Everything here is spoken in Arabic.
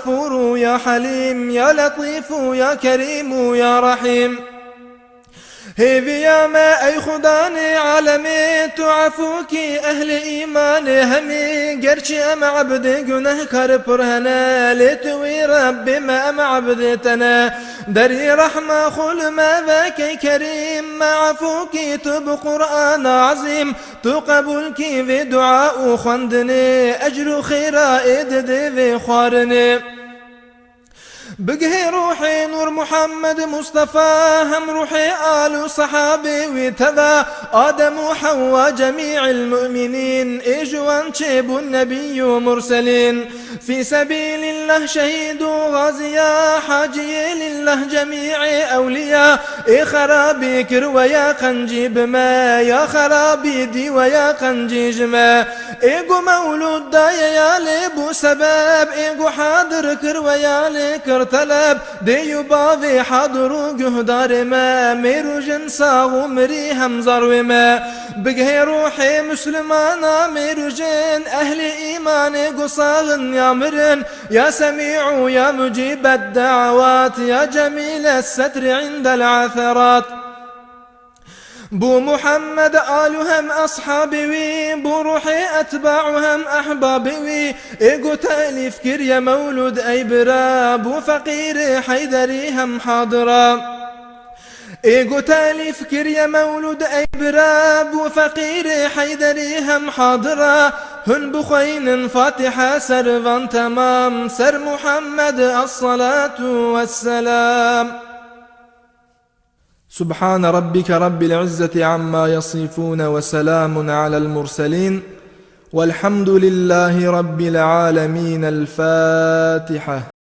غفور يا حليم يا لطيف يا كريم يا رحيم. هیوی ما ای خدا نی عالمی تو عفو کی اهل ایمان همی گرچه ام عبد گناه کار پرهنه لیتوی رب ما ام عبد تنه دری رحمه خل ما وکی کریم ما عفو کی تو بقرآن عظیم تو قبول کی و دعا خواندنی اجر و خیرائد دی و خوارنی. بقه روحي نور محمد مصطفى هم روحي آل صحابي وتبا آدم وحواء جميع المؤمنين إجوان شيب النبي مرسلين في سبيل الله شهيد غازيا حاجي لله جميع أولياء خرابي كرويا قنجي بما يا خرابي دي ويا قنجي جما إيقو مولود دايا يا ليبو سباب إيقو حاضر كرويا لكر طلب ديو باوي حاضرو جهدار ما ميرو جنسا ومري همزار وما بقه روحي مسلمانا ميرو جن أهل إيمان قصاغن يا مرن يا سميع يا مجيب الدعوات يا جميل الستر عند العثرات. بو محمد آلهم أصحابي وي بو روحي أتباعهم أحبابي وي إيقو تأليف كر يا مولود أي برا بو فقير حيدري هم حاضرا إيقو تأليف كر يا مولود أي برا بو فقير حيدري هم حاضرا هن بخين فاتحة سرفان تمام سر محمد الصلاة والسلام. سبحان ربك رب العزة عما يصفون وسلام على المرسلين والحمد لله رب العالمين. الفاتحة.